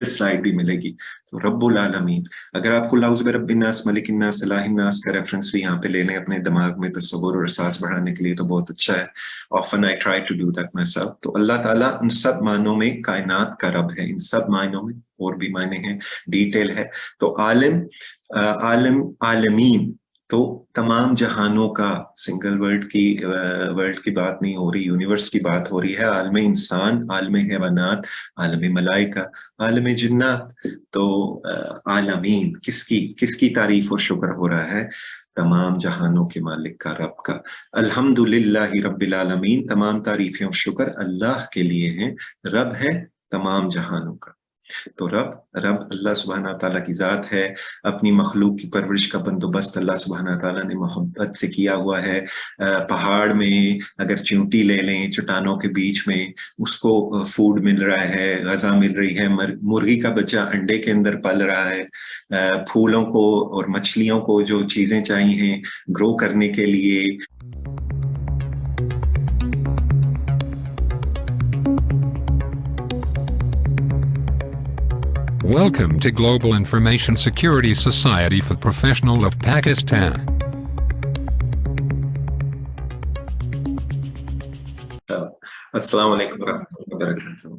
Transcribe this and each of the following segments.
Slide भी मिलेगी। तो रब्बुल आलमीन, अगर आपको लाउज़ बिरब्बिन नास मलिकिन नास इलाहिन नास का रेफरेंस भी यहाँ पे ले लें अपने दिमाग में तसव्वुर और एहसास बढ़ाने के लिए तो बहुत अच्छा है। Often I try to do that myself. तो अल्लाह ताला उन सब मानों में कायनात का रब है, इन सब मायनों में, और भी मायने हैं, डिटेल है। तो आलिम, आलिम, आलमीन, तो तमाम जहानों का, सिंगल वर्ल्ड की बात नहीं हो रही, यूनिवर्स की बात हो रही है। आलम इंसान, आलम हैवानात, आलम मलाइका, आलम जिन्नात। तो आलमीन, किसकी किसकी तारीफ और शुक्र हो रहा है? तमाम जहानों के मालिक का, रब का। अल्हम्दुलिल्लाहि रब्बिल आलमीन, तमाम तारीफें और शुक्र अल्लाह के लिए हैं, रब है तमाम जहानों का। तो रब अल्लाह सुब्हाना ताला की ज़ात है। अपनी मखलूक की परवरिश का बंदोबस्त अल्लाह सुब्हाना ताला ने मोहब्बत से किया हुआ है। पहाड़ में अगर चींटी ले लें, चट्टानों के बीच में, उसको फूड मिल रहा है, ग़ज़ा मिल रही है, मुर्गी का बच्चा अंडे के अंदर पल रहा है, फूलों को और मछलियों को जो चीज़ें चाहिए ग्रो करने के लिए। Welcome to Global Information Security Society for Professionals of Pakistan. Assalamu alaikum warahmatullahi wabarakatuh.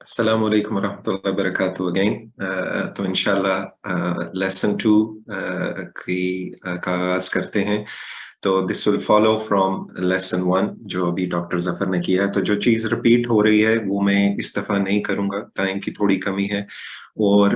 Assalamu alaikum warahmatullahi wabarakatuh again. तो इंशाल्लाह लेसन 2 की का आगाज करते हैं। तो this will follow from lesson 1 जो अभी डॉक्टर जफर ने किया है। तो जो चीज़ रिपीट हो रही है वो मैं इस दफ़ा नहीं करूँगा, टाइम की थोड़ी कमी है। और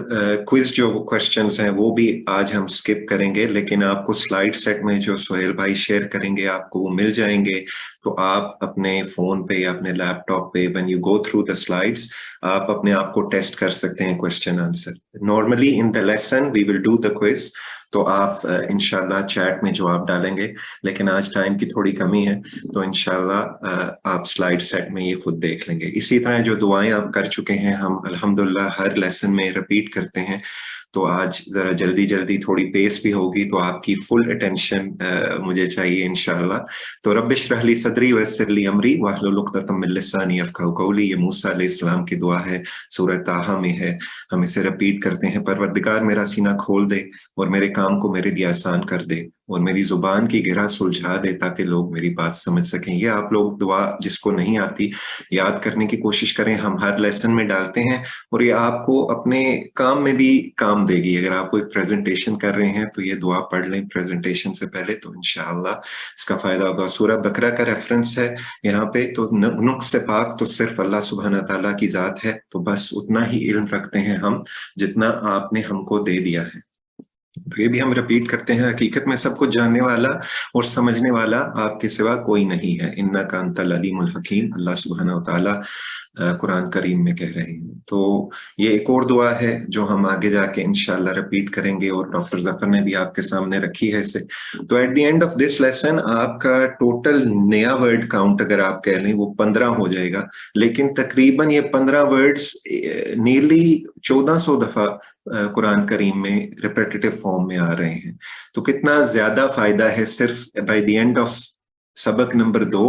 क्विज जो क्वेश्चंस हैं वो भी आज हम स्किप करेंगे, लेकिन आपको स्लाइड सेट में जो सोहेल भाई शेयर करेंगे आपको वो मिल जाएंगे। तो आप अपने फ़ोन पे या अपने लैपटॉप पे when you go through the slides आप अपने आप को टेस्ट कर सकते हैं question answer. Normally in the lesson we will do the quiz, तो आप इंशाल्लाह चैट में जवाब डालेंगे, लेकिन आज टाइम की थोड़ी कमी है तो इंशाल्लाह आप स्लाइड सेट में ये खुद देख लेंगे। इसी तरह जो दुआएं आप कर चुके हैं हम अल्हम्दुलिल्लाह हर लेसन में रिपीट करते हैं, तो आज जरा जल्दी जल्दी थोड़ी पेस भी होगी तो आपकी फुल अटेंशन मुझे चाहिए इंशाल्लाह। तो रब्बि इश्रह ली सदरी वयस्सिर ली अमरी वहलुल उक़दतम मिन लिसानी यफ़क़हू क़ौली, ये मूसा अलैहिस्सलाम की दुआ है, सूरह ताहा में है। हम इसे रिपीट करते हैं, परवरदिगार मेरा सीना खोल दे और मेरे काम को मेरे लिए आसान कर दे और मेरी जुबान की गिरह सुलझा दे ताकि लोग मेरी बात समझ सकें। ये आप लोग दुआ जिसको नहीं आती याद करने की कोशिश करें, हम हर लेसन में डालते हैं और ये आपको अपने काम में भी काम देगी। अगर आप कोई प्रेजेंटेशन कर रहे हैं तो ये दुआ पढ़ लें प्रेजेंटेशन से पहले, तो इंशाअल्लाह इसका फायदा होगा। सूरह बकरा का रेफरेंस है यहाँ पे। तो नुक्स से पाक तो सिर्फ अल्लाह सुब्हाना ताला की जात है, तो बस उतना ही इल्म रखते हैं हम जितना आपने हमको दे दिया है। तो ये भी हम रिपीट करते हैं, हकीकत में सब कुछ जानने वाला और समझने वाला आपके सिवा कोई नहीं है। इन्ना का अंतल अलीमुल हकीम, अल्लाह सुब्हानहू व तआला कुरान करीम में कह रहे हैं। तो ये एक और दुआ है जो हम आगे जाके इंशाल्लाह रिपीट करेंगे और डॉक्टर जफर ने भी आपके सामने रखी है इसे। तो at the end of this lesson आपका टोटल नया वर्ड काउंट अगर आप कह लें वो 15 हो जाएगा, लेकिन तकरीबन ये 15 वर्ड्स नियरली 1400 दफा कुरान करीम में रिपीटेटिव फॉर्म में आ रहे हैं। तो कितना ज्यादा फायदा है, सिर्फ बाय द एंड ऑफ सबक नंबर 2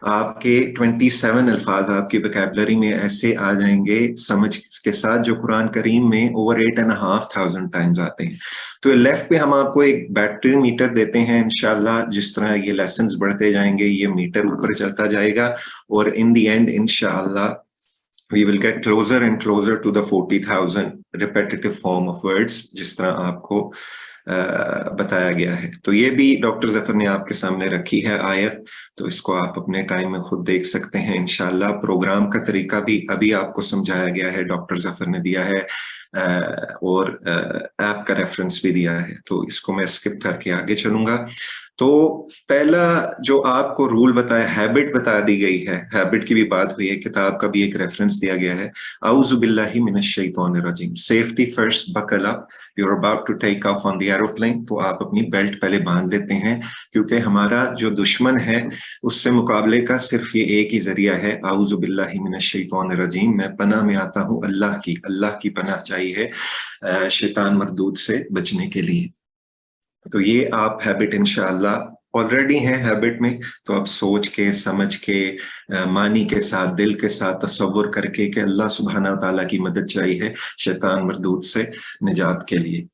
आपके 27 अल्फाज आपकी वोकैबुलरी में ऐसे आ जाएंगे समझ के साथ जो कुरान करीम में ओवर 8,500 टाइम्स आते हैं। तो लेफ्ट पे हम आपको एक बैटरी मीटर देते हैं, इंशाल्लाह जिस तरह ये लेसन्स बढ़ते जाएंगे ये मीटर ऊपर चलता जाएगा और इन द एंड इंशाल्लाह we will get closer and closer to the 40,000 repetitive form of words जिस तरह आपको बताया गया है। तो ये भी डॉक्टर जफर ने आपके सामने रखी है आयत, तो इसको आप अपने टाइम में खुद देख सकते हैं इंशाल्लाह। प्रोग्राम का तरीका भी अभी आपको समझाया गया है, डॉक्टर जफर ने दिया है और ऐप का रेफरेंस भी दिया है, तो इसको मैं स्किप करके आगे चलूंगा। तो पहला जो आपको रूल बताया, हैबिट बता दी गई है, हैबिट की भी बात हुई है, किताब का भी एक रेफरेंस दिया गया है। औज़ु बिल्लाहि मिनश शैतानिर रजीम, safety first, buckle up, you are about to take off on the aeroplane. तो आप अपनी बेल्ट पहले बांध लेते हैं, क्योंकि हमारा जो दुश्मन है उससे मुकाबले का सिर्फ ये एक ही जरिया है, औज़ु बिल्लाहि मिनश शैतानिर रजीम, मैं पनाह में आता हूँ अल्लाह की पनाह चाहिए शैतान मरदूद से बचने के लिए। तो ये आप हैबिट इंशाअल्लाह ऑलरेडी हैं हैबिट में, तो अब सोच के, समझ के, मानी के साथ, दिल के साथ तसव्वुर करके कि अल्लाह सुब्हाना व तआला की मदद चाहिए है शैतान मरदूद से निजात के लिए।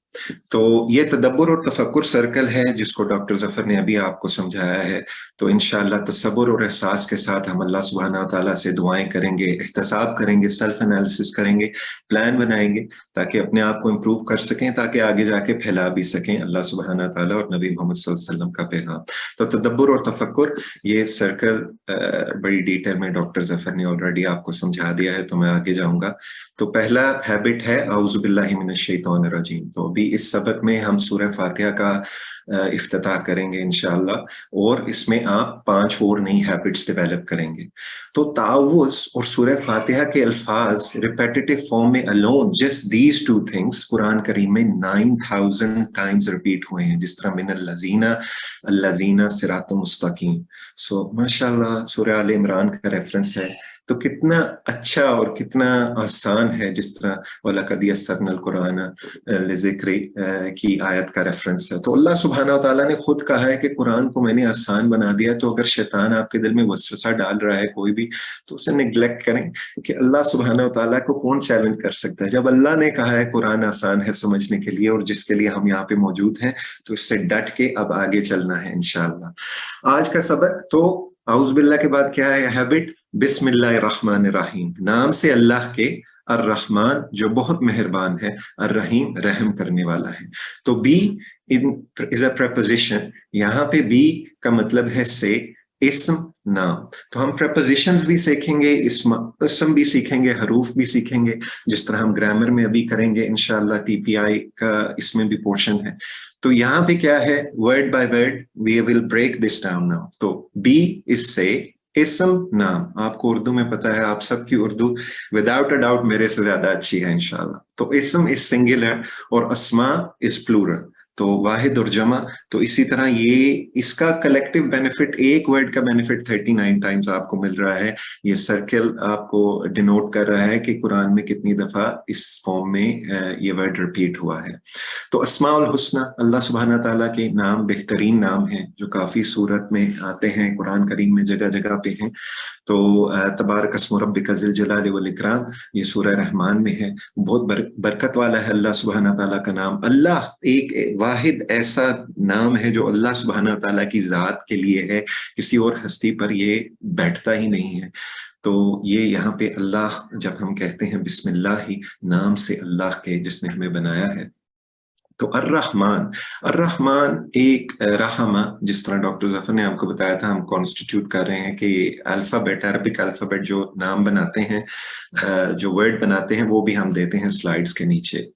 तो ये तदब्बुर और तफक्कुर सर्कल है जिसको डॉक्टर जफर ने अभी आपको समझाया है। तो इंशाअल्लाह तसव्वुर और एहसास के साथ हम अल्लाह सुब्हाना व तआला से दुआएं करेंगे, एहतसाब करेंगे, सेल्फ एनालिसिस करेंगे, प्लान बनाएंगे ताकि अपने आप को इम्प्रूव कर सकें, ताकि आगे जाके फैला भी सकें अल्लाह सुब्हाना व तआला और नबी मोहम्मद सल्लल्लाहु अलैहि वसल्लम का पैगाम। तो तदब्बुर और तफक्कुर ये सर्कल बड़ी डिटेल में डॉक्टर जफर ने ऑलरेडी आपको समझा दिया है, तो मैं आगे जाऊंगा। तो पहला हैबिट है औज़ु बिल्लाहि मिनश शैतानिर रजीम। तो अभी इस सबक में हम सूरह फातिहा का इफ्तिताह करेंगे इंशाअल्लाह, और इसमें आप 5 और नई हैबिट्स डेवलप करेंगे। तो तावुज़ और सूरह फातिहा के अल्फाज रिपेटिटिव फॉर्म में अलोन, जस्ट दीज 2 थिंग्स कुरान करीम में 9000 टाइम्स रिपीट हुए हैं, जिस तरह मिनल लजीना अल्लजीना सिरातुल मुस्तकीम। सो माशाअल्लाह सूरह आल इमरान का रेफरेंस है, तो कितना अच्छा और कितना आसान है, जिस तरह वलक़द यस्सरनल कुरान लिज़िक्रि की आयत का रेफरेंस है। तो अल्लाह सुब्हाना व तआला ने खुद कहा है कि कुरान को मैंने आसान बना दिया। तो अगर शैतान आपके दिल में वसवसा डाल रहा है कोई भी, तो उसे निग्लेक्ट करें कि अल्लाह सुब्हाना व तआला को कौन चैलेंज कर सकता है। जब अल्लाह ने कहा है कुरान आसान है समझने के लिए, और जिसके लिए हम यहाँ पे मौजूद हैं, तो इससे डट के अब आगे चलना है इंशाअल्लाह। आज का सबक, तो औज़ु बिल्लाह के बाद क्या है हैबिट? बिस्मिल्लाहिर्रहमानिर्रहीम, नाम से अल्लाह के, अर्रहमान जो बहुत मेहरबान है, अर्रहीम रहम करने वाला है। तो बी इज अ प्रपोजिशन, यहाँ पे बी का मतलब है से, इस्म, नाम। तो हम प्रपोजिशंस भी सीखेंगे, इसम भी सीखेंगे, हरूफ भी सीखेंगे, जिस तरह हम ग्रामर में अभी करेंगे इंशाअल्लाह। टीपीआई का इसमें भी पोर्शन है। तो यहाँ पे क्या है, word by word we will break this down now. तो बी इज से, इस्म, नाम। आपको उर्दू में पता है, आप सबकी उर्दू विदाउट अ डाउट मेरे से ज्यादा अच्छी है इंशाअल्लाह। तो इस्म इज सिंगुलर और अस्मा इज प्लूरल, तो वाहिद और जमा। तो इसी तरह ये इसका कलेक्टिव बेनिफिट, एक वर्ड का बेनिफिट 39 टाइम्स आपको मिल रहा है। ये सर्कल आपको डिनोट कर रहा है कि कुरान में कितनी दफा इस फॉर्म में ये वर्ड रिपीट हुआ है। तो अस्माउल हुस्ना, अल्लाह सुब्हाना ताला के नाम बेहतरीन नाम हैं, जो काफी सूरत में आते हैं, कुरान करीम में जगह जगह पे हैं। तो तबारक अस्मु रब्बिका ज़िल जलाली वल इकराम, ये सूरह रहमान में है। बहुत बरकत वाला है अल्लाह सुब्हाना ताला का नाम। अल्लाह एक वाहिद ऐसा नाम है जो अल्लाह सुब्हाना ताला की जात के लिए है, किसी और हस्ती पर ये बैठता ही नहीं है। तो ये यहाँ पे अल्लाह, जब हम कहते हैं बिस्मिल्लाह ही, नाम से अल्लाह के जिसने हमें बनाया है। तो अर्रहमान, अर्रहमान एक रहमा, जिस तरह डॉक्टर जफर ने आपको बताया था, हम कॉन्स्टिट्यूट कर रहे हैं कि अल्फाबेट, अरबिक अल्फाबेट जो नाम बनाते हैं, जो वर्ड बनाते हैं, वो भी हम देते हैं स्लाइड्स के नीचे।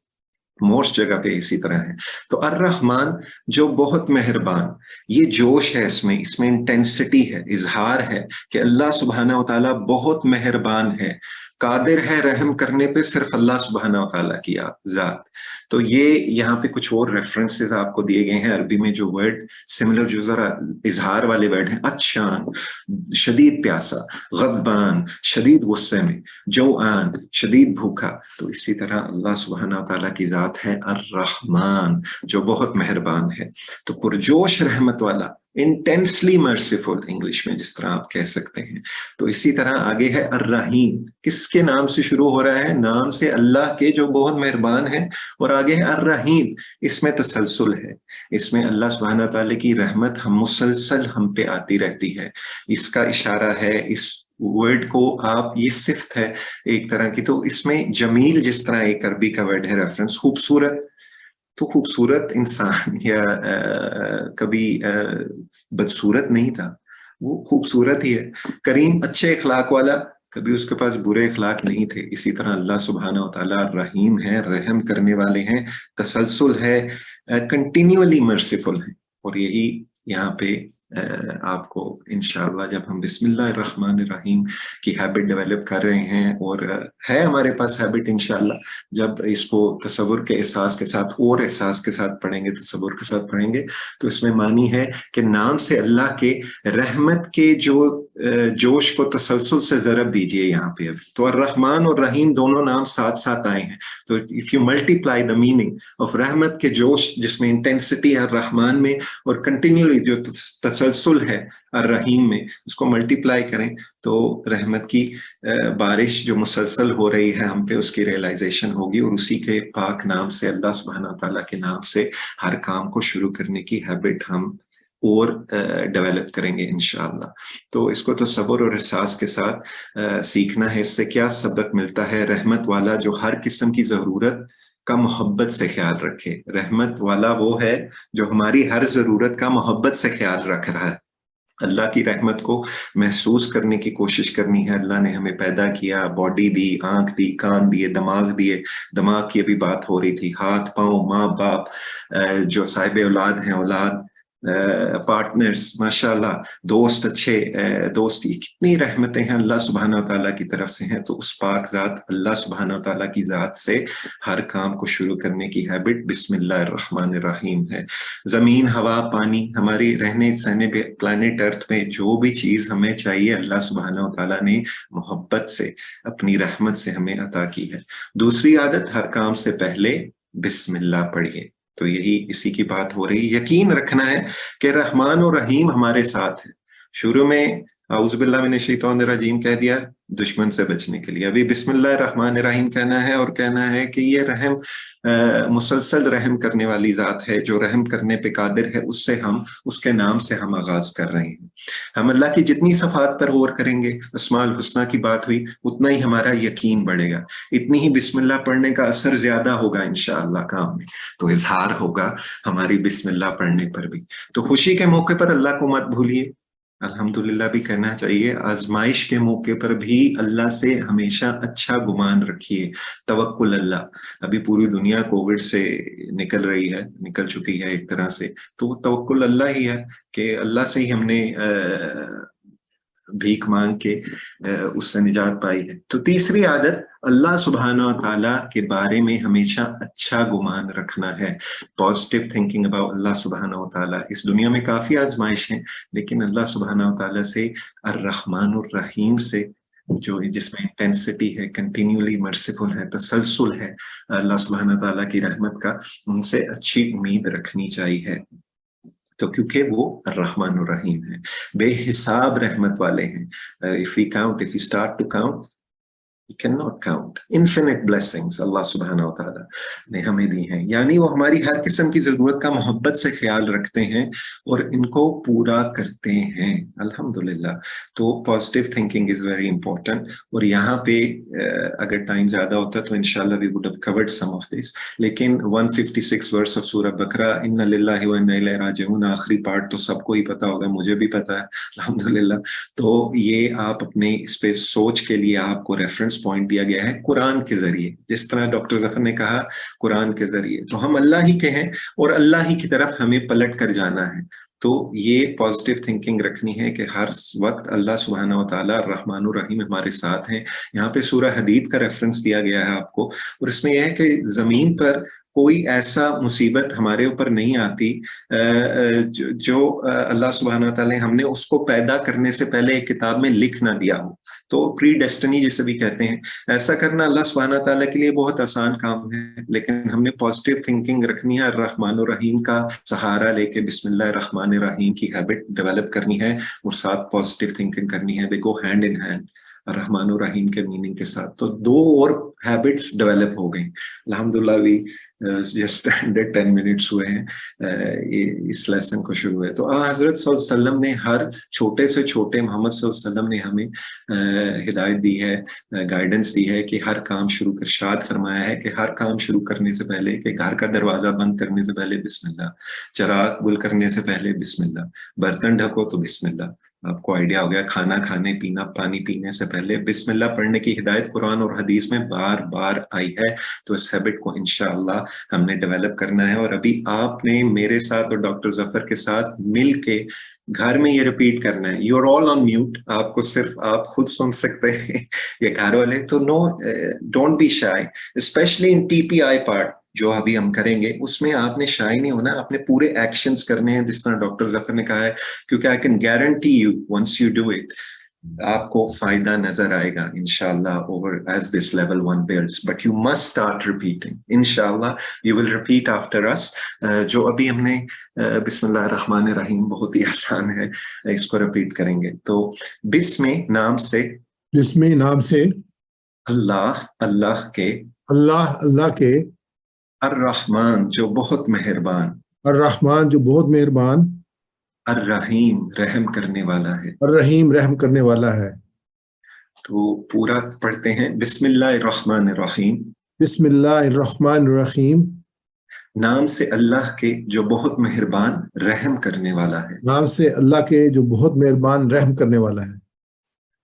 मोस्ट जगह पे इसी तरह है। तो अर्रहमान जो बहुत मेहरबान, ये जोश है इसमें, इसमें इंटेंसिटी है, इजहार है कि अल्लाह सुब्हाना व तआला बहुत मेहरबान है, कादिर है रहम करने पे सिर्फ अल्लाह सुब्हाना व तआला की जात। तो ये यहाँ पे कुछ और रेफरेंसेस आपको दिए गए हैं अरबी में, जो वर्ड सिमिलर, जो जरा इजहार वाले वर्ड हैं। अत्शान शदीद प्यासा, गदबान शदीद गुस्से में, जौआन शदीद भूखा। तो इसी तरह अल्लाह सुब्हाना व तआला की जात है अर्रहमान, जो बहुत मेहरबान है। तो पुरजोश रहमत वाला, इंटेंसली मर्सीफुल इंग्लिश में जिस तरह आप कह सकते हैं। तो इसी तरह आगे है अर्रहीम, किसके नाम से शुरू हो रहा है? नाम से अल्लाह के जो बहुत मेहरबान है। और आगे है अर्रहीम, इसमें तसलसल है, इसमें अल्लाह सुब्हाना ताला की रहमत हम मुसलसल हम पे आती रहती है। इसका इशारा है, इस वर्ड को आप, ये सिफ्त है एक तरह की। तो इसमें जमील, जिस तरह एक अरबी का वर्ड है रेफरेंस, खूबसूरत, तो खूबसूरत इंसान या कभी बदसूरत नहीं था, वो खूबसूरत ही है। करीम अच्छे इखलाक वाला, कभी उसके पास बुरे इखलाक नहीं थे। इसी तरह अल्लाह सुब्हाना व तआला रहीम है, रहम करने वाले हैं, तसलसल है, कंटिन्यूअली मर्सीफुल है। और यही यहाँ पे آپ کو انشاءاللہ جب ہم بسم اللہ الرحمن الرحیم کی ہیبٹ ڈیولپ کر رہے ہیں، اور ہے ہمارے پاس ہیبٹ انشاءاللہ، جب اس کو تصور کے احساس کے ساتھ اور احساس کے ساتھ پڑھیں گے، تصور کے ساتھ پڑھیں گے، تو اس میں معنی ہے کہ نام سے اللہ کے رحمت کے جو جوش کو تسلسل سے ضرب دیجئے یہاں پہ ابھی. تو الرحمن اور رحیم دونوں نام ساتھ ساتھ آئے ہیں. تو if you multiply the meaning of رحمت کے جوش جس میں انٹینسٹی ہے الرحمن میں، اور کنٹینیولی جو تسلسل ہے الرحیم میں، اس کو ملٹیپلائی کریں تو رحمت کی بارش جو مسلسل ہو رہی ہے ہم پہ، اس کی ریئلائزیشن ہوگی، اور اسی کے پاک نام سے، اللہ سبحانہ تعالیٰ کے نام سے ہر کام کو شروع کرنے کی ہیبٹ ہم اور ڈیولپ کریں گے انشاءاللہ. تو اس کو تصور اور احساس کے ساتھ سیکھنا ہے. اس سے کیا سبق ملتا ہے؟ رحمت والا جو ہر قسم کی ضرورت کا محبت سے خیال رکھے. رحمت والا وہ ہے جو ہماری ہر ضرورت کا محبت سے خیال رکھ رہا ہے. اللہ کی رحمت کو محسوس کرنے کی کوشش کرنی ہے. اللہ نے ہمیں پیدا کیا، باڈی دی، آنکھ دی، کان دیے، دماغ دیے. دماغ کی ابھی بات ہو رہی تھی، ہاتھ پاؤں، ماں باپ، جو صاحب اولاد ہیں، اولاد، پارٹنرز، ماشاءاللہ، دوست، اچھے دوست، یہ کتنی رحمتیں ہیں اللہ سبحانہ تعالیٰ کی طرف سے ہیں. تو اس پاک ذات اللہ سبحانہ تعالیٰ کی ذات سے ہر کام کو شروع کرنے کی ہیبٹ بسم اللہ الرحمن الرحیم ہے. زمین، ہوا، پانی، ہماری رہنے سہنے پہ پلانٹ ارتھ میں جو بھی چیز ہمیں چاہیے، اللہ سبحانہ تعالیٰ نے محبت سے، اپنی رحمت سے ہمیں عطا کی ہے. دوسری عادت، ہر کام سے پہلے بسم اللہ پڑھیے. تو یہی اسی کی بات ہو رہی. یقین رکھنا ہے کہ رحمان اور رحیم ہمارے ساتھ ہیں. شروع میں اعوذ باللہ من الشیطان الرجیم کہہ دیا دشمن سے بچنے کے لیے، ابھی بسم اللہ الرحمن الرحیم کہنا ہے، اور کہنا ہے کہ یہ رحم مسلسل رحم کرنے والی ذات ہے، جو رحم کرنے پہ قادر ہے. اس سے ہم، اس کے نام سے ہم آغاز کر رہے ہیں. ہم اللہ کی جتنی صفات پر غور کریں گے، اسماء الحسنہ کی بات ہوئی، اتنا ہی ہمارا یقین بڑھے گا، اتنی ہی بسم اللہ پڑھنے کا اثر زیادہ ہوگا انشاءاللہ کام میں. تو اظہار ہوگا ہماری بسم اللہ پڑھنے پر بھی. تو خوشی کے موقع پر اللہ کو مت بھولیے، الحمدللہ بھی کہنا چاہیے. آزمائش کے موقع پر بھی اللہ سے ہمیشہ اچھا گمان رکھیے. توکل اللہ. ابھی پوری دنیا کووڈ سے نکل رہی ہے، نکل چکی ہے ایک طرح سے، تو وہ توکل اللہ ہی ہے کہ اللہ سے ہی ہم نے بھیک مانگ کے اس سے نجات پائی ہے. تو تیسری عادت، اللہ سبحانہ و تعالیٰ کے بارے میں ہمیشہ اچھا گمان رکھنا ہے. پازیٹیو تھنکنگ اباؤٹ اللہ سبحانہ و تعالیٰ. اس دنیا میں کافی آزمائش ہیں، لیکن اللہ سبحانہ و تعالیٰ سے، الرحمن الرحیم سے، جو جس میں انٹینسٹی ہے، کنٹینیولی مرسیفل ہے، تسلسل ہے اللہ سبحانہ تعالیٰ کی رحمت کا، ان سے اچھی امید رکھنی چاہیے. تو کیونکہ وہ الرحمن الرحیم ہیں، بے حساب رحمت والے ہیں. if we start to count, we cannot count. Infinite blessings اللہ سبحانہ و تعالیٰ نے ہمیں دی ہیں. یعنی وہ ہماری ہر قسم کی ضرورت کا محبت سے خیال رکھتے ہیں اور ان کو پورا کرتے ہیں الحمدللہ. تو positive thinking is very important. اور یہاں پہ اگر ٹائم زیادہ ہوتا تو انشاءاللہ we would have covered some of this. لیکن 156 ورس آف سورہ بقرہ، ان للہ و انا الیہ راجعون، آخری پارٹ تو سب کو ہی پتا ہوگا، مجھے بھی پتا ہے الحمدللہ. تو یہ آپ اپنے اس پہ سوچ کے لیے آپ کو ریفرنس پوائنٹ دیا گیا ہے قرآن کے ذریعے. جس طرح ڈاکٹر ظفر نے کہا قرآن کے ذریعے، تو ہم اللہ ہی کے ہیں اور اللہ ہی کی طرف ہمیں پلٹ کر جانا ہے. تو یہ پازیٹیو تھنکنگ رکھنی ہے کہ ہر وقت اللہ سبحانہ و تعالیٰ الرحمن الرحیم ہمارے ساتھ ہیں. یہاں پہ سورہ حدید کا ریفرنس دیا گیا ہے آپ کو، اور اس میں یہ ہے کہ زمین پر کوئی ایسا مصیبت ہمارے اوپر نہیں آتی جو اللہ سبحانہ تعالیٰ ہم نے اس کو پیدا کرنے سے پہلے ایک کتاب میں لکھ نہ دیا ہو. تو پری ڈیسٹنی جسے بھی کہتے ہیں، ایسا کرنا اللہ سبحانہ تعالیٰ کے لیے بہت آسان کام ہے. لیکن ہم نے پازیٹیو تھنکنگ رکھنی ہے، الرحمن الرحیم کا سہارا لے کے بسم اللہ الرحمن الرحیم کی ہیبٹ ڈیولپ کرنی ہے، اور ساتھ پازیٹیو تھنکنگ کرنی ہے. دے گو ہینڈ ان ہینڈ الرحمن الرحیم کے میننگ کے ساتھ. تو دو اور ہیبٹس ڈیولپ ہو گئیں الحمدللہ. بھی جسٹ 10 منٹس ہوئے ہیں اس لیسن کو شروع ہوئے. تو حضرت صلی اللہ علیہ وسلم نے ہر چھوٹے سے چھوٹے، محمد صلی اللہ علیہ وسلم نے ہمیں ہدایت دی ہے، گائیڈنس دی ہے کہ ہر کام شروع کر، ارشاد فرمایا ہے کہ ہر کام شروع کرنے سے پہلے، کہ گھر کا دروازہ بند کرنے سے پہلے بسم اللہ، چراغ گل کرنے سے پہلے بسم اللہ، برتن ڈھکو تو بسم اللہ، आपको आइडिया हो गया, खाना खाने पीना पानी पीने से पहले बिस्मिल्लाह पढ़ने की हिदायत कुरान और हदीस में बार बार आई है। तो इस हैबिट को इंशाअल्लाह हमने डेवलप करना है। और अभी आपने मेरे साथ और डॉक्टर जफर के साथ मिल के घर में ये रिपीट करना है। You are all on mute, आपको सिर्फ आप खुद सुन सकते हैं ये घर वाले। तो no, don't be shy, specially in TPI part जो अभी हम करेंगे, उसमें आपने शाय नहीं होना, आपने पूरे एक्शंस करने हैं जिस तरह डॉक्टर जफर ने कहा है, क्योंकि I can guarantee you once you do it आपको फायदा नजर आएगा इंशाल्लाह over as this level 1 builds. But you must start repeating, इंशाल्लाह you will repeat after us. जो अभी हमने बिस्मिल्लाह रहमान रहीम, बहुत ही आसान है, इसको रिपीट करेंगे। तो बिस्म नाम से, जिसमें नाम से, अल्लाह अल्लाह के, अल्लाह अल्लाह के, अर्रहमान जो बहुत मेहरबान, अर्रहमान जो बहुत मेहरबान, अर्रहीम रहम करने वाला है। अर्रहीम रहम करने वाला है। तो पूरा पढ़ते हैं, बिस्मिल्लाहिर्रहमानिर्रहीम, बिस्मिल्लाहिर्रहमानिर्रहीम, नाम से अल्लाह के जो बहुत मेहरबान रहम करने वाला है। नाम से अल्लाह के जो बहुत मेहरबान रहम करने वाला है।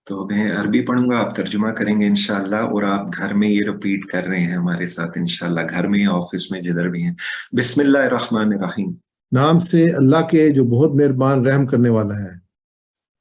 तो मैं अरबी पढ़ूंगा, आप तर्जुमा करेंगे इंशाल्लाह, और आप घर में ये रिपीट कर रहे हैं हमारे साथ इंशाल्लाह, घर में या ऑफिस में जिधर भी हैं। बिस्मिल्लाहिर्रहमानिर्रहीम, नाम से अल्लाह के जो बहुत मेहरबान रहम करने वाला है।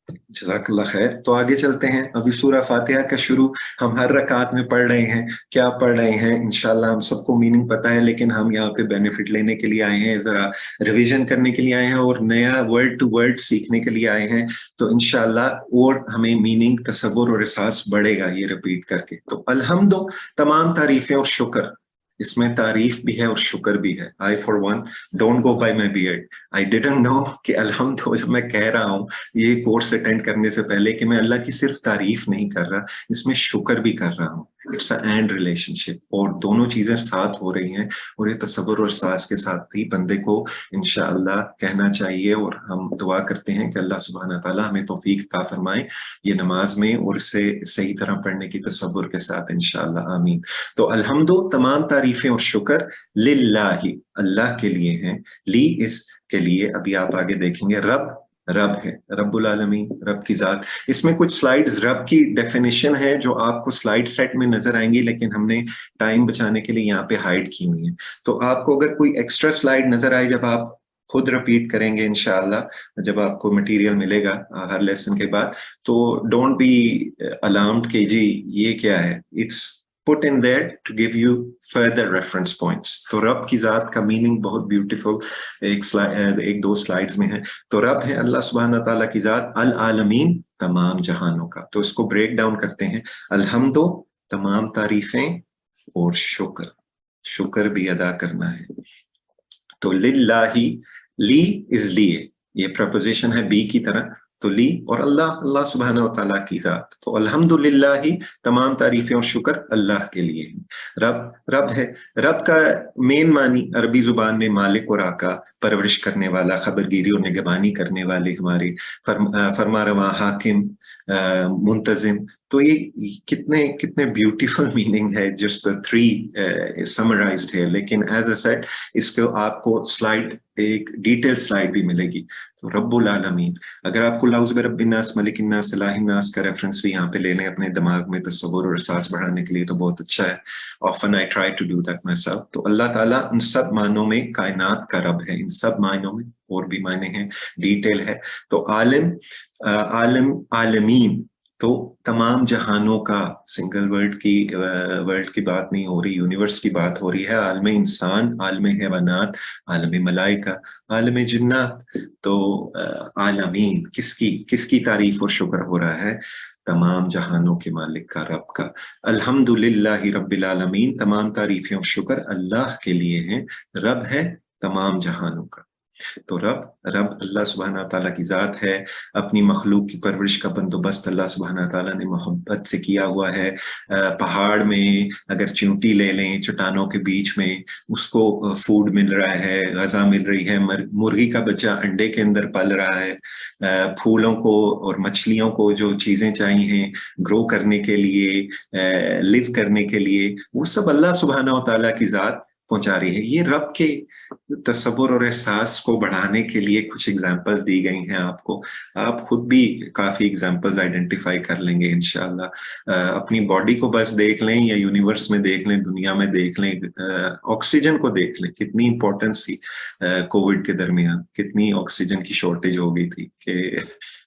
जज़ाकल्लाह खैर। तो आगे चलते हैं। अभी सूरह फातिहा का शुरू हम हर रकात में पढ़ रहे हैं। क्या पढ़ रहे हैं इंशाल्लाह हम सबको मीनिंग पता है, लेकिन हम यहाँ पे बेनिफिट लेने के लिए आए हैं, जरा रिवीजन करने के लिए आए हैं और नया वर्ड टू वर्ड सीखने के लिए आए हैं। तो इंशाल्लाह और हमें मीनिंग, तसव्वुर और एहसास बढ़ेगा ये रिपीट करके। तो अल्हम्दु, तमाम तारीफें और शुक्र, इसमें तारीफ भी है और शुक्र भी है। I for one don't go by my beard, I didn't know कि अल्हम्दुलिल्लाह जब मैं कह रहा हूँ ये कोर्स अटेंड करने से पहले कि मैं अल्लाह की सिर्फ तारीफ नहीं कर रहा, इसमें शुक्र भी कर रहा हूँ। इट्स अ एंड रिलेशनशिप, और दोनों चीजें साथ हो रही हैं, और ये तसव्वुर और एहसास के साथ ही बंदे को इंशाअल्लाह कहना चाहिए। और हम दुआ करते हैं कि अल्लाह सुब्हाना ताला हमें तौफीक अता फरमाए ये नमाज में, और इसे सही तरह पढ़ने की तसव्वुर के साथ इंशाअल्लाह, आमीन। तो अल्हम्दु, तमाम तारीफें और शुक्र लिल्लाही, अल्लाह के लिए हैं। ली, इस के लिए अभी आप आगे देखेंगे। रब, रब है, रब्बुल आलमीन, रब की जात। इसमें कुछ स्लाइड्स रब की डेफिनेशन है जो आपको स्लाइड सेट में नजर आएंगी, लेकिन हमने टाइम बचाने के लिए यहाँ पे हाइड की हुई है। तो आपको अगर कोई एक्स्ट्रा स्लाइड नजर आए, जब आप खुद रिपीट करेंगे इंशाअल्लाह, जब आपको मटेरियल मिलेगा हर लेसन के बाद, तो डोंट बी अलार्म्ड कि जी ये क्या है। It's put in there to give you further reference points. तो रब की जात का मीनिंग बहुत ब्यूटीफुल एक दो स्लाइड्स में है। तो रब है अल्लाह सुब्हाना ताला की जात, अल आलमीन, तमाम जहानों का। तो इसको ब्रेक डाउन करते हैं। अल्हम्दु, तमाम तारीफें, और शुक्र, शुक्र भी अदा करना है। तो लिल्लाही, ली इज लिए, ये प्रपोजिशन है बी की तरह, तो ली, और अल्लाह, अल्लाह सुब्हानहू व तआला की जात। तो अल्हम्दुलिल्लाह, तमाम तारीफें और शुक्र अल्लाह के लिए है। रब, रब है, रब का मेन मानी अरबी जुबान में मालिक और आका, परवरिश करने वाला, खबरगिरी और निगरानी करने वाले, हमारे फरमारवा, हाकिम, मुंतजिम। तो ये कितने कितने ब्यूटीफुल मीनिंग है, जस्ट द थ्री समराइज्ड है। लेकिन एज अ सेड, इसको आपको स्लाइड, एक डिटेल स्लाइड भी मिलेगी। तो रब्बुल आलमीन, अगर आपको लाउज़ ब रब्बिन नास, मलिकिन नास, इलाहिन नास का रेफरेंस भी यहाँ पे ले लें अपने दिमाग में तसव्वुर और एहसास बढ़ाने के लिए, तो बहुत अच्छा है। Often I try to do that myself. तो अल्लाह ताला उन सब मानों में कायनात का रब है, इन सब मायनों में, और भी मायने हैं, डिटेल है। तो आलिम, आलिम, आलमीन, तो तमाम जहानों का, सिंगल वर्ड की बात नहीं हो रही, यूनिवर्स की बात हो रही है। आलम इंसान, आलम हैवानात, आलम मलाइका, आलम जिन्नात। तो आलमीन, किसकी तारीफ और शुक्र हो रहा है? तमाम जहानों के मालिक का, रब का। अल्हम्दुलिल्लाहि रब्बिल आलमीन, तमाम तारीफें और शुक्र अल्लाह के लिए हैं। रब है तमाम जहानों का। तो रब अल्लाह सुब्हाना ताला की जात है। अपनी मखलूक की परवरिश का बंदोबस्त अल्लाह सुब्हाना ताला ने मोहब्बत से किया हुआ है। पहाड़ में अगर चींटी ले लें, चट्टानों के बीच में, उसको फूड मिल रहा है, ग़ज़ा मिल रही है। मुर्गी का बच्चा अंडे के अंदर पल रहा है। फूलों को और मछलियों को जो चीजें चाहिए ग्रो करने के लिए, लिव करने के लिए, वो सब अल्लाह सुब्हाना ताला की जात पहुंचा रही है। ये रब के तसव्वुर और एहसास को बढ़ाने के लिए कुछ एग्जांपल्स दी गई हैं आपको। आप खुद भी काफी एग्जांपल्स आइडेंटिफाई कर लेंगे इंशाल्लाह। अपनी बॉडी को बस देख लें या यूनिवर्स में देख लें, दुनिया में देख लें, ऑक्सीजन को देख लें, कितनी इंपॉर्टेंस थी कोविड के दरमियान, कितनी ऑक्सीजन की शॉर्टेज हो गई थी कि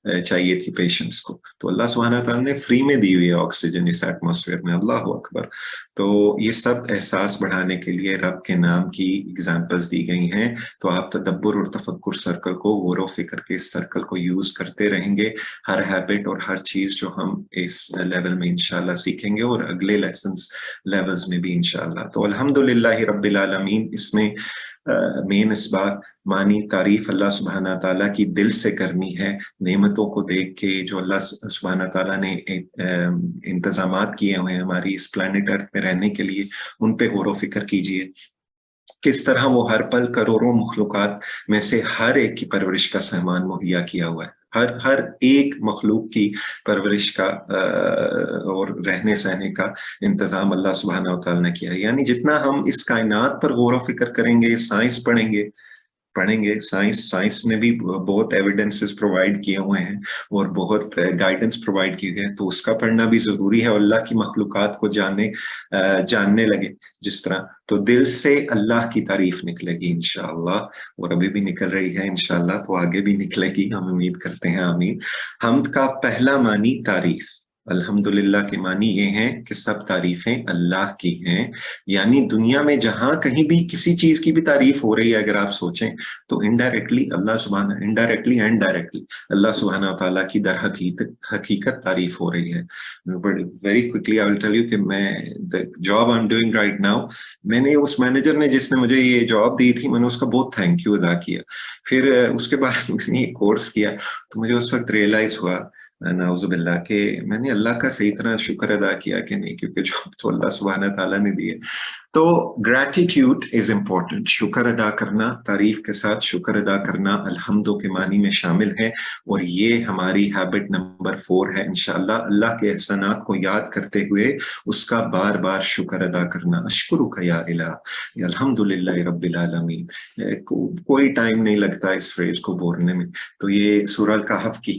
चाहिए थी पेशेंट्स को। तो अल्लाह सुब्हानहू तआला ने फ्री में दी हुई है ऑक्सीजन इस एटमॉस्फेयर में, अल्लाह अकबर। तो ये सब एहसास बढ़ाने के लिए रब के नाम की एग्जांपल्स दी गई हैं। तो आप तदब्बुर और तफक्कुर सर्कल को, गौर व फिक्र के इस सर्कल को यूज करते रहेंगे। हर हैबिट और हर चीज जो हम इस लेवल में इंशाल्लाह सीखेंगे और अगले लेसन्स लेवल्स में भी इंशाल्लाह। तो अल्हम्दुलिल्लाहि रब्बिल आलमीन, इसमें मेन इसबाक मानी तारीफ अल्लाह सुब्हाना ताला की दिल से करनी है। नेमतों को देख के जो अल्लाह सुब्हाना ताला ने इंतजामात किए हुए हैं हमारी इस प्लैनेट अर्थ पे रहने के लिए, उन पे गौर व फिक्र कीजिए। किस तरह वो हर पल करोड़ों मखलूकात में से हर एक की परवरिश का सामान मुहैया किया हुआ है। हर एक मखलूक की परवरिश का और रहने सहने का इंतजाम अल्लाह सुब्हानहू व तआला ने किया है। यानी जितना हम इस कायनात पर गौर व फिक्र करेंगे, साइंस पढ़ेंगे, साइंस ने भी बहुत एविडेंसेस प्रोवाइड किए हुए हैं और बहुत गाइडेंस प्रोवाइड की है, तो उसका पढ़ना भी जरूरी है। अल्लाह की मखलूकात को जानने लगे जिस तरह, तो दिल से अल्लाह की तारीफ निकलेगी इंशाअल्लाह, और अभी भी निकल रही है इंशाअल्लाह, तो आगे भी निकलेगी, हम उम्मीद करते हैं, आमीन। हम्द का पहला मानी तारीफ, अल्हम्दुलिल्लाह के मानी ये हैं कि सब तारीफें अल्लाह की हैं। यानी दुनिया में जहां कहीं भी किसी चीज की भी तारीफ हो रही है, अगर आप सोचें तो इनडायरेक्टली एंड डायरेक्टली अल्लाह सुब्हानहू व तआला की दर हकीकत तारीफ हो रही है। But very quickly I will tell you कि मैं the job I am doing right now, मैंने उस मैनेजर ने जिसने मुझे ये जॉब दी थी, मैंने उसका बहुत थैंक यू अदा किया। फिर उसके बाद मैंने ये कोर्स किया, तो मुझे उस वक्त रियलाइज हुआ नाउजुबिल्लाह के मैंने अल्लाह का सही तरह शुक्र अदा किया कि नहीं, क्योंकि जो तो अल्लाह सुब्हानहू तआला ने दिए। तो ग्रैटिट्यूड इज इम्पोर्टेंट, शुक्र अदा करना, तारीफ के साथ शुक्र अदा करना अल्हम्दो के मानी में शामिल है, और ये हमारी हैबिट नंबर 4 है इंशाअल्लाह। अल्लाह के एहसानात को याद करते हुए उसका बार बार शुक्र अदा करना। अश्कुरुका या इलाह, अल्हम्दुलिल्लाह रब्बिल आलमीन। कोई टाइम नहीं लगता इस फ्रेज को बोलने में। तो ये सूरह कहफ की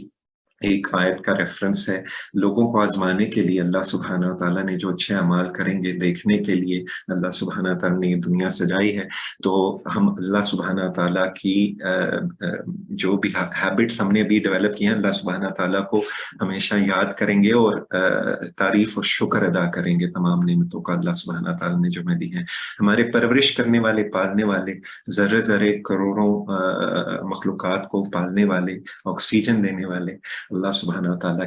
एक आयत का रेफरेंस है। लोगों को आजमाने के लिए अल्लाह सुब्हानहू तआला ने जो अच्छे अमाल करेंगे देखने के लिए अल्लाह सुब्हानहू तआला ने ये दुनिया सजाई है। तो हम अल्लाह सुब्हानहू तआला की जो भी हैबिट्स हमने अभी डेवलप किए हैं, अल्लाह सुब्हानहू तआला को हमेशा याद करेंगे और तारीफ और शुक्र अदा करेंगे तमाम नेमतों का अल्लाह सुब्हानहू तआला ने जो हमें दी है। हमारे परवरिश करने वाले, पालने वाले, जर्रे जर्रे करोड़ों मखलूकात को पालने वाले, ऑक्सीजन देने वाले अल्लाह सुब्हानहू तआला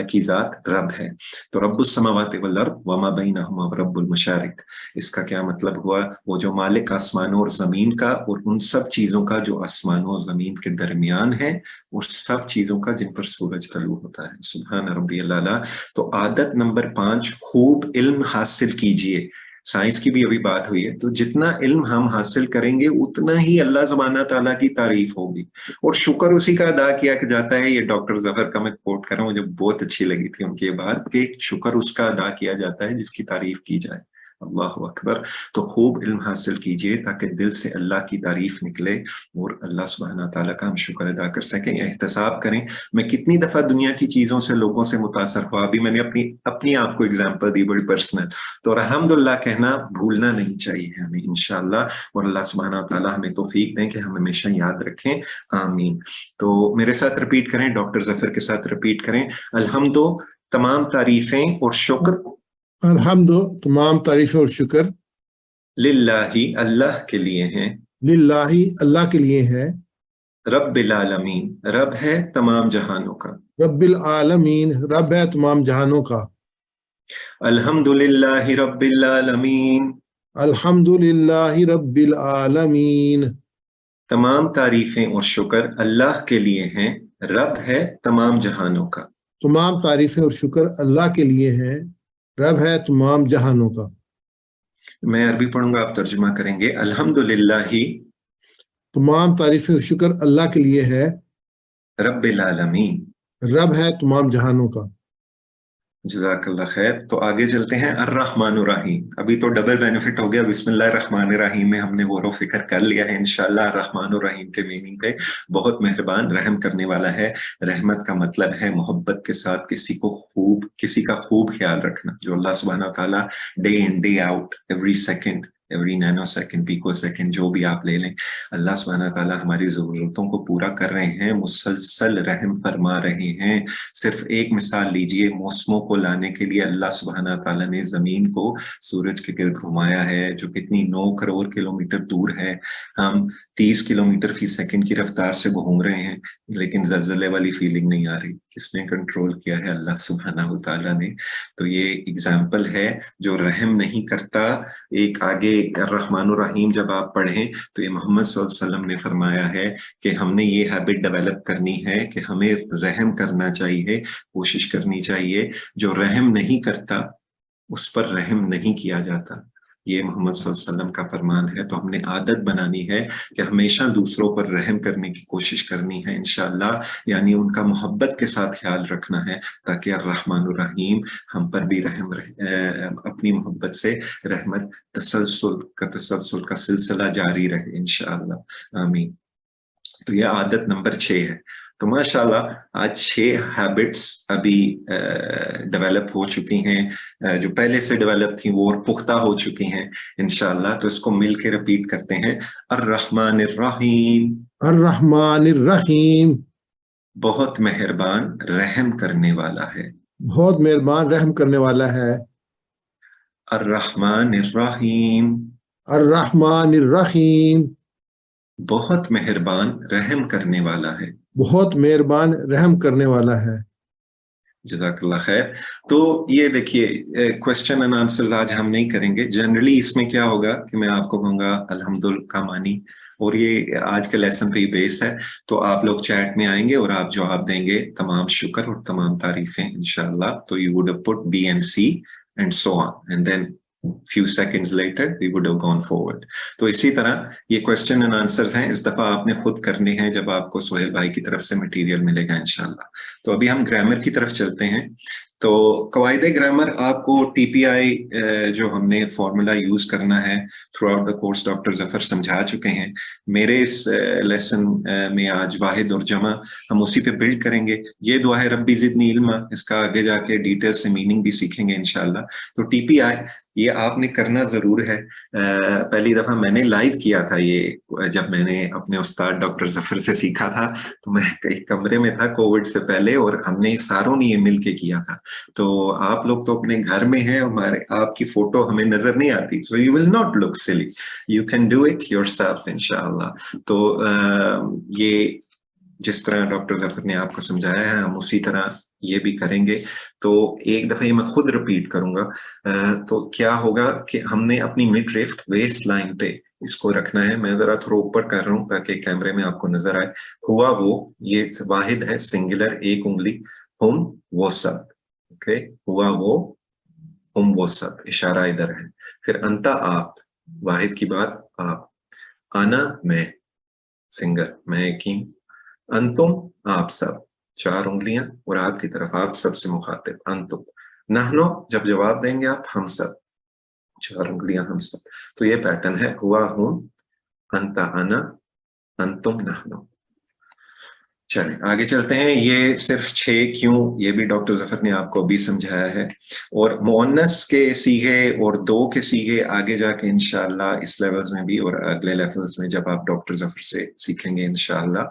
की जात रब है। तो रब्बुस समावाति वल अर्द व मा बैनहुमा व रब्बुल मशारिक, इसका क्या मतलब हुआ? वो जो मालिक आसमानों और जमीन का और उन सब चीजों का जो आसमानों और जमीन के दरमियान है, उस सब चीजों का जिन पर सूरज तलू होता है। सुभान रब्बियल आला। तो आदत नंबर 5, खूब इल्म हासिल कीजिए। साइंस की भी अभी बात हुई है, तो जितना इल्म हम हासिल करेंगे उतना ही अल्लाह सुब्हानहू तआला की तारीफ होगी, और शुक्र उसी का अदा किया जाता है। ये डॉक्टर जफर का मैं कोट कर रहा हूँ, मुझे बहुत अच्छी लगी थी उनकी ये बात कि शुक्र उसका अदा किया जाता है जिसकी तारीफ की जाए। अल्लाह अकबर। तो खूब इल्म हासिल कीजिए ताकि दिल से अल्लाह की तारीफ निकले और अल्लाह सुब्हानहू तआला का हम शुक्र अदा कर सकें। एहतसाब करें। मैं कितनी दफा दुनिया की चीजों से, लोगों से मुतासर हुआ, अभी मैंने अपनी आपको एग्जांपल दी बड़ी पर्सनल, तो अल्हम्दुलिल्लाह कहना भूलना नहीं चाहिए हमें इंशाअल्लाह, और अल्लाह सुब्हानहू तआला हमें तौफीक दें कि हम हमेशा याद रखें, आमीन। तो मेरे साथ रिपीट करें, डॉक्टर जफर के साथ रिपीट करें। अल्हम्दो, तमाम तारीफें और शुक्र, अल्हम्दो, तमाम तारीफ और शुक्र, लिल्लाही, अल्लाह के लिए हैं, लिल्लाही, अल्लाह के लिए है, रब्बिल आलमीन, रब है तमाम जहानों का, रब्बिल आलमीन, रब है तमाम जहानों का, अल्हम्दुलिल्लाहि रब्बिल आलमीन, अल्हम्दुलिल्लाहि रब्बिल आलमीन। तमाम तारीफें और शुक्र अल्लाह के लिए हैं, रब है तमाम जहानों का। तमाम तारीफें और शुक्र अल्लाह के लिए हैं, रब है तमाम जहानों का। मैं अरबी पढ़ूंगा, आप तर्जुमा करेंगे। अल्हम्दुलिल्लाहि, तमाम तारीफें और शुक्र अल्लाह के लिए है, रब्बिल आलमीन, रब है तमाम जहानों का। जज़ाकल्लाह खैर। तो आगे चलते हैं अर्रहमानुर रहीम। अभी तो डबल बेनिफिट हो गया, बिस्मिल्लाहिर रहमानिर रहीम में हमने गौर व फिक्र कर लिया है इंशाअल्लाह। अर्रहमानुर रहीम के मीनिंग पे, बहुत मेहरबान, रहम करने वाला है। रहमत का मतलब है मोहब्बत के साथ किसी का खूब ख्याल रखना। जो अल्लाह सुब्हानहू व तआला day in day out, every second, every nano second, pico second, जो भी आप ले लें, अल्लाह सुब्हानहू व तआला हमारी जरूरतों को पूरा कर रहे हैं, मुसलसल रहम फरमा रहे हैं। सिर्फ एक मिसाल लीजिए, मौसमों को लाने के लिए अल्लाह सुब्हानहू व तआला ने जमीन को सूरज के गिर्द घुमाया है, जो कितनी 9 करोड़ किलोमीटर दूर है। हम 30 किलोमीटर फी सेकंड की रफ्तार से घूम रहे हैं, लेकिन जलजले वाली फीलिंग नहीं आ रही। किसने कंट्रोल किया है? अल्लाह सुब्हानहू व तआला ने। तो ये एग्जाम्पल है जो रहम नहीं करता। एक आगे रहमानुर रहीम जब आप पढ़ें तो ये मोहम्मद सल्लल्लाहु अलैहि वसल्लम ने फरमाया है कि हमने ये हैबिट डेवलप करनी है कि हमें रहम करना चाहिए, कोशिश करनी चाहिए। जो रहम नहीं करता उस पर रहम नहीं किया जाता, ये मोहम्मद सल्लल्लाहु अलैहि वसल्लम का फरमान है। तो हमने आदत बनानी है कि हमेशा दूसरों पर रहम करने की कोशिश करनी है इंशाअल्लाह, यानी उनका मोहब्बत के साथ ख्याल रखना है, ताकि अर्रहमानुर रहीम हम पर भी अपनी मोहब्बत से रहमत तसलसल का सिलसिला जारी रहे इंशाअल्लाह, आमीन। तो यह आदत नंबर 6 है। तो माशाल्लाह आज 6 हैबिट्स अभी डेवलप हो चुकी हैं, जो पहले से डेवलप थी वो और पुख्ता हो चुकी हैं इंशाल्लाह। तो इसको मिलके रिपीट करते हैं। अर्रहमानिर रहीम, अर्रहमानिर रहीम, बहुत मेहरबान रहम करने वाला है। बहुत मेहरबान रहम करने वाला है। अर्रहमानिर रहीम, अर्रहमानिर रहीम, बहुत मेहरबान रहम करने वाला है। बहुत मेहरबान रहम करने वाला है। जज़ाकल्लाह खैर। तो ये देखिए, क्वेश्चन एंड आंसर्स आज हम नहीं करेंगे। जनरली इसमें क्या होगा कि मैं आपको कहूँगा अल्हम्दुलिल्लाह का मानी, और ये आज के लेसन पे ही बेस है। तो आप लोग चैट में आएंगे और आप जवाब देंगे, तमाम शुक्र और तमाम तारीफें इंशाअल्लाह। तो you would have put B and C and so on, and then few seconds later we would have gone forward. तो इसी तरह ये क्वेश्चन एंड आंसर्स हैं, इस दफा आपने खुद करने हैं जब आपको सोहेल भाई की तरफ से मटेरियल मिलेगा इंशाल्लाह। तो अभी हम ग्रामर की तरफ चलते हैं। तो कवायदे ग्रामर आपको टीपीआई जो हमने फॉर्मूला यूज करना है through out the course doctor Zafar समझा चुके हैं। मेरे इस लेसन में आज वाहिद और जमा हम उसी पे बिल्ड करेंगे। ये दुआ है रब्बी ज़िदनी इल्मा, इसका आगे जाके डिटेल से मीनिंग भी सीखेंगे इंशाल्लाह। तो टीपीआई ये आपने करना जरूर है। पहली दफा मैंने लाइव किया था ये, जब मैंने अपने उस्ताद डॉक्टर जफर से सीखा था। तो मैं एक कमरे में था कोविड से पहले, और हमने सारों ने ये मिलके किया था। तो आप लोग तो अपने घर में हैं, हमारे आपकी फोटो हमें नजर नहीं आती, so you will not look silly, you can do it yourself इंशाअल्लाह। तो ये जिस तरह डॉक्टर जफर ने आपको समझाया है हम उसी तरह ये भी करेंगे। तो एक दफा ये मैं खुद रिपीट करूंगा। तो क्या होगा कि हमने अपनी मिड रिफ्ट वेस्ट लाइन पे इसको रखना है। मैं जरा थोड़ा ऊपर कर रहा हूँ ताकि कैमरे में आपको नजर आए। हुआ वो, ये वाहिद है, सिंगुलर, एक उंगली, हुम वो सब, ओके, हुआ वो, हुम वो सब, इशारा इधर है। फिर अंता आप, वाहिद की बात आप, आना मैं, सिंगर, मैं एक ही, अंतुम आप सब, 4 उंगलियां, और आपकी तरफ, आप सबसे मुखातिब, अंतुम, नहनो जब जवाब देंगे आप, हम सब, 4 उंगलियां, हम सब। तो ये पैटर्न है, हुआ हूं, अंता अना, अंतुम नहनो। चलिए आगे चलते हैं। ये सिर्फ 6 क्यों, ये भी डॉक्टर जफर ने आपको अभी समझाया है। और मुअन्नस के सीगे और 2 के सीगे आगे जाके इंशाअल्लाह इस लेवल्स में भी और अगले लेवल्स में जब आप डॉक्टर जफर से सीखेंगे इंशाअल्लाह,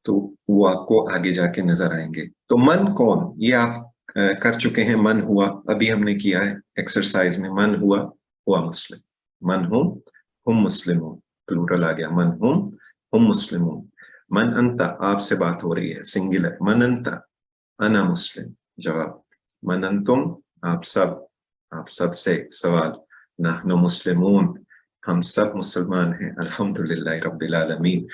तो वो आपको आगे जाके नजर आएंगे। तो मन कौन, ये आप कर चुके हैं। मन हुआ, अभी हमने किया है एक्सरसाइज में। मन हुआ, हुआ मुस्लिम, मन हुम मुस्लिमून, प्लूरल आ गया, मन हुम मुस्लिमून। मन अंता, आपसे बात हो रही है, सिंगुलर, मन अंता अना मुस्लिम, जवाब। मन अंतुम, आप सब से सवाल, नहनु मुस्लिमून, हम सब मुसलमान हैं, अल्हम्दुलिल्लाह रब्बिल आलमीन।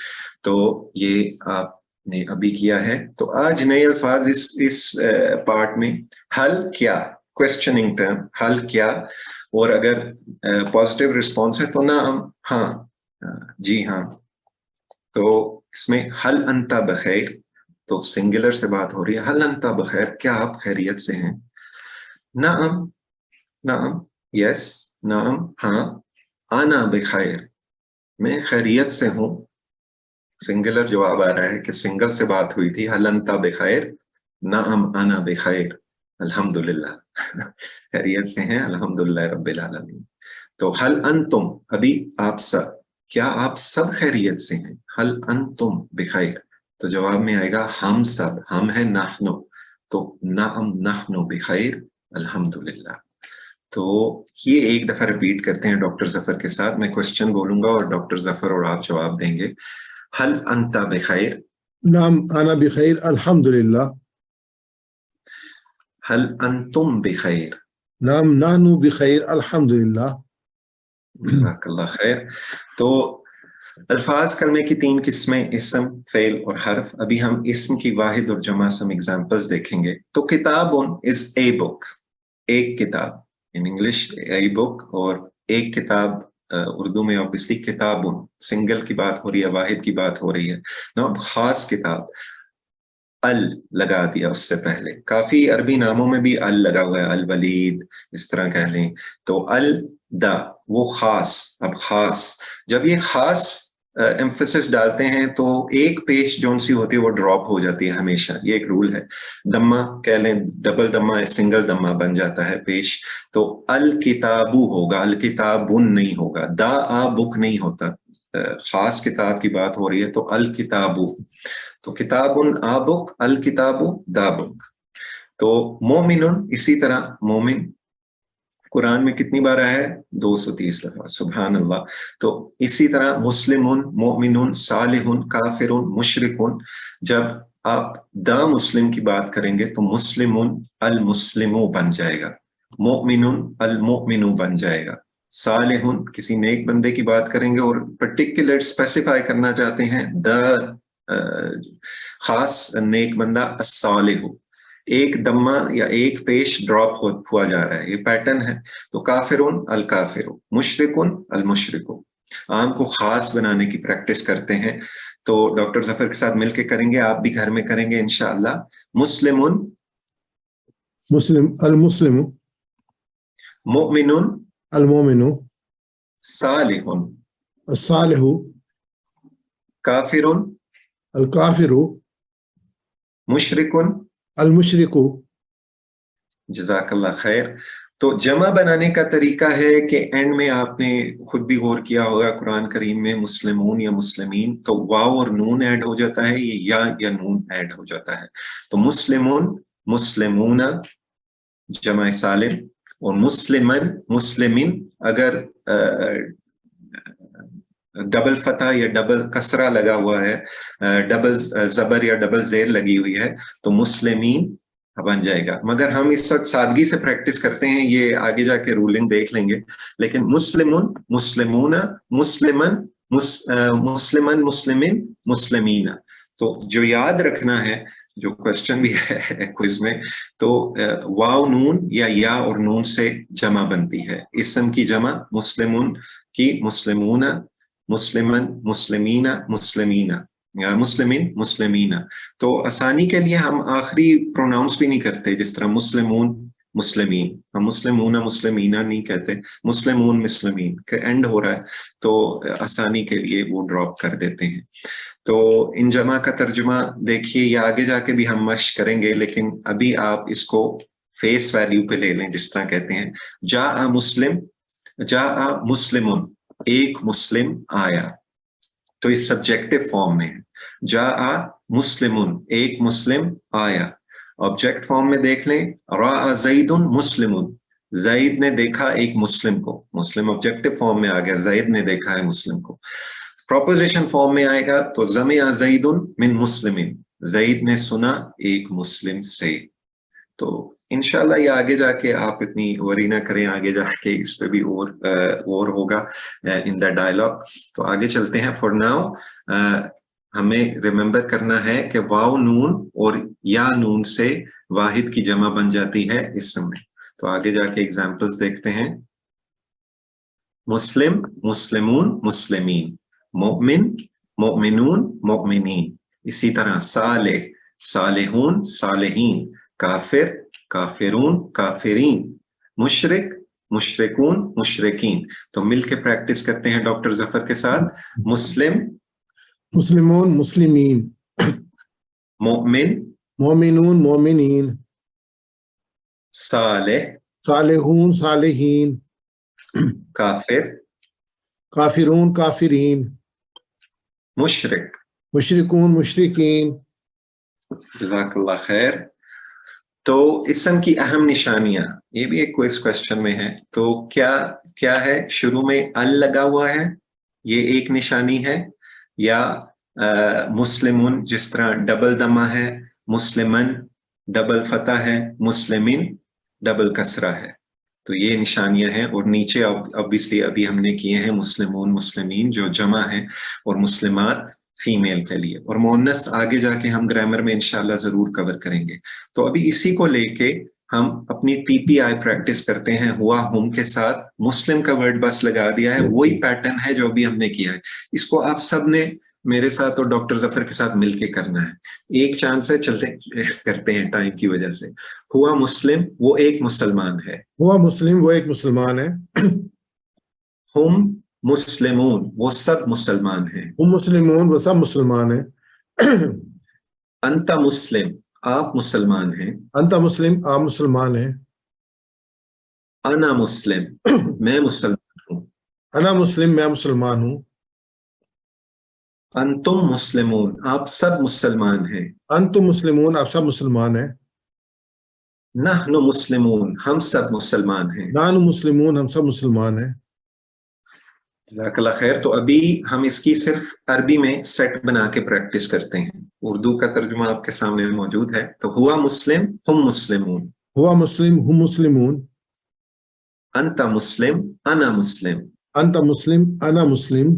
तो ये आपने अभी किया है। तो आज नए अल्फाज इस पार्ट में, हल क्या, क्वेश्चनिंग टर्म, हल क्या, और अगर पॉजिटिव रिस्पॉन्स है तो नाम, हाँ, जी हाँ। तो इसमें हल अंता बखैर, तो सिंगुलर से बात हो रही है, हल अंता बखैर, क्या आप खैरियत से हैं। नाम, नाम, यस, नाम, हाँ, आना बिखैर, मैं खैरियत से हूँ। सिंगुलर जवाब आ रहा है कि सिंगल से बात हुई थी, हल अंता बिखैर, नाम आना बिखैर, अल्हम्दुलिल्लाह, खैरियत से हैं, अल्हम्दुलिल्लाह रब्बिल आलमीन। तो हल अंतुम, अभी आप सब, क्या आप सब खैरियत से हैं? हल अंतुम बिखैर, तो जवाब में आएगा हम सब, हम है नाहनु, तो नाम नाहनु बिखैर, अल्हम्दुलिल्लाह। तो ये एक दफा रिपीट करते हैं डॉक्टर जफर के साथ। मैं क्वेश्चन बोलूंगा और डॉक्टर जफर और आप जवाब देंगे। हल अंता बिखैर, नाम आना बिखैर अल्हम्दुलिल्लाह। हल अंतुम बिखैर, नाम नानू बिखैर अल्हम्दुलिल्लाह। जज़ाकल्लाह खैर। तो अल्फाज कलमे की 3 किस्में, इसम, फेल और हर्फ। अभी हम इसम की वाहिद और जमा सम एग्जांपल्स देखेंगे। तो किताबुन इज ए बुक, एक किताब, इन इंग्लिश ए बुक, और एक किताब उर्दू में ऑब्वियसली किताबुन, सिंगल की बात हो रही है, वाहिद की बात हो रही है ना, खास किताब, अल लगा दिया उससे पहले। काफी अरबी नामों में भी अल लगा हुआ है, अल वलीद इस तरह कह लें। तो अल दा, वो खास। अब खास, जब ये खास एम्फेसिस डालते हैं तो एक पेश जोन सी होती है वो ड्रॉप हो जाती है हमेशा, ये एक रूल है। दम्मा कह लें, डबल दम्मा सिंगल दम्मा बन जाता है पेश। तो अल किताबू होगा, अल किताबुन नहीं होगा, दा आ बुक नहीं होता। खास किताब की बात हो रही है तो अल किताबू। तो किताबुन आ बुक, अल किताबु दा बुक। तो मोमिनुन, इसी तरह मोमिन कुरान में कितनी बार आया है? 230 दफा, सुभान अल्लाह। तो इसी तरह मुस्लिमुन, मोमिनुन, सालिहुन, काफिरुन, मुशरिकुन। जब आप दा मुस्लिम की बात करेंगे तो मुस्लिमुन अल मुस्लिमु बन जाएगा, मोमिनुन अल मोमिनु बन जाएगा। सालिहुन, किसी नेक बंदे की बात करेंगे और पर्टिकुलर स्पेसिफाई करना चाहते हैं, द खास नेक बंदा अस्सालिहु, एक दम्मा या एक पेश ड्रॉप हुआ जा रहा है, ये पैटर्न है। तो काफिरुन अल काफिरु, मुशरिकुन अल मुशरिकु। आम को खास बनाने की प्रैक्टिस करते हैं, तो डॉक्टर जफर के साथ मिलकर करेंगे, आप भी घर में करेंगे इंशाअल्लाह। मुस्लिमुन, मुस्लिम अल मुस्लिमु, मुमिनुन, अल मोमिनु, सालिहुन, अस्सालिहु, काफिरुन, अल काफिरु, मुशरिकुन। अल मुशरिकु। जज़ाकल्लाह खैर। तो जमा बनाने का तरीका है कि एंड में आपने खुद भी गौर किया होगा, कुरान करीम में मुस्लिमून या मुस्लिमीन, तो वाव और नून ऐड हो जाता है, ये या नून ऐड हो जाता है। तो मुस्लिमून, मुस्लिमूना जमा सालिम, और मुस्लिमन, मुस्लिमिन अगर डबल फतह या डबल कसरा लगा हुआ है, डबल जबर या डबल जेर लगी हुई है, तो मुस्लिमीन बन जाएगा। मगर हम इस वक्त सादगी से प्रैक्टिस करते हैं, ये आगे जाके रूलिंग देख लेंगे। लेकिन मुस्लिमुन, मुस्लिमूना, मुस्लिमन, मुस्लिमन, मुस्लिमिन, मुस्लिमीना। तो जो याद रखना है, जो क्वेश्चन भी है क्विज में, तो वाव नून या और नून से जमा बनती है। इसम की जमा मुस्लिमुन की मुस्लिमूना, मुस्लिमन, मुस्लिमीना, मुस्लिमीना, या मुस्लिमिन, मुस्लिमीना। तो आसानी के लिए हम आखिरी प्रोनाउंस भी नहीं करते, जिस तरह मुस्लिमून, मुस्लिमीन, हम मुस्लिमूना, मुस्लिमीना नहीं कहते, मुस्लिमून, मुस्लिमीन के एंड हो रहा है, तो आसानी के लिए वो ड्रॉप कर देते हैं। तो इन जमा का तर्जुमा देखिए, या आगे जाके भी हम मश्क करेंगे, लेकिन अभी आप इसको फेस वैल्यू पे ले लें। जिस तरह कहते हैं जा आ मुस्लिम, जा आ मुस्लिमुन, एक मुस्लिम आया, तो इस सब्जेक्टिव फॉर्म में है। जा आ मुस्लिमुन, एक मुस्लिम आया। ऑब्जेक्ट फॉर्म में देख लें, रा ज़ैदुन मुस्लिमुन, ज़ैद ने देखा एक मुस्लिम को, मुस्लिम ऑब्जेक्टिव फॉर्म में आ गया, ज़ैद ने देखा है मुस्लिम को। प्रोपोजिशन फॉर्म में आएगा तो ज़मिया ज़ैदुन मिन मुस्लिमिन, ज़ैद ने सुना एक मुस्लिम से। तो इंशाल्लाह ये आगे जाके आप इतनी वरी ना करें, आगे जाके इस पे भी और होगा इन द डायलॉग। तो आगे चलते हैं। फॉर नाउ हमें रिमेंबर करना है कि वाव नून और या नून से वाहिद की जमा बन जाती है इस समय। तो आगे जाके एग्जाम्पल्स देखते हैं। मुस्लिम, मुस्लिमून, मुस्लिमीन, मोमिन, मोमिनून, मोमिनीन। इसी तरह सालेह, सालेहून, सालेहीन, काफिर, काफिरून काफिरीन, मुशरिक मुशरिकून मुशरिकीन। तो मिल के प्रैक्टिस करते हैं डॉक्टर जफर के साथ। मुस्लिम मुस्लिमून मुस्लिमीन, मोमिन मोमिनून मोमिनीन, सालेह सालेहून सालेहीन, काफिर काफिरून काफिरीन, मुशरिक। मुशरिकून मुशरिकीन। जज़ाकल्लाह खैर। तो इसम की अहम निशानियां, ये भी एक क्विज क्वेश्चन में है। तो क्या क्या है? शुरू में अल लगा हुआ है, ये एक निशानी है, या मुस्लिमुन जिस तरह डबल दमा है, मुस्लिमन डबल फतह है, मुस्लिमिन डबल कसरा है। तो ये निशानियां हैं। और नीचे ऑब्वियसली अभी हमने किए हैं मुस्लिमून मुस्लिमीन जो जमा है, और मुस्लिमात फीमेल के लिए, और मोनस आगे जाके हम ग्रामर में इंशाल्लाह जरूर कवर करेंगे। तो अभी इसी को लेके हम अपनी पीपीआई प्रैक्टिस करते हैं। हुआ हम के साथ मुस्लिम का वर्ड बस लगा दिया है, वही पैटर्न है जो अभी हमने किया है। इसको आप सब ने मेरे साथ और डॉक्टर जफर के साथ मिलके करना है। एक चांस है, चलते करते हैं टाइम की वजह से। हुआ मुस्लिम, वो एक मुसलमान है। हुआ मुस्लिम, वो एक मुसलमान है। हम मुस्लिमून, वो सब मुसलमान हैं। हम मुस्लिमून, वो सब मुसलमान है। अंता मुस्लिम, आप मुसलमान हैं। अंता मुस्लिम, आप मुसलमान है। अना मुस्लिम, मैं मुसलमान हूँ। अना मुस्लिम, मैं मुसलमान हूँ। अंतुम मुस्लिमून, आप सब मुसलमान हैं। अंतुम मुस्लिमून, आप सब मुसलमान है। नहनु मुस्लिमून, हम सब मुसलमान हैं। नानु मुस्लिमून, हम सब मुसलमान है। जज़ाकल्लाह खैर। तो अभी हम इसकी सिर्फ अरबी में सेट बना के प्रैक्टिस करते हैं। उर्दू का तर्जुमा आपके सामने मौजूद है। तो हुआ मुस्लिम, हम मुस्लिमून। हुआ मुस्लिम, हम मुस्लिमून। अंता मुस्लिम, अना मुस्लिम। अंता मुस्लिम, अना मुस्लिम।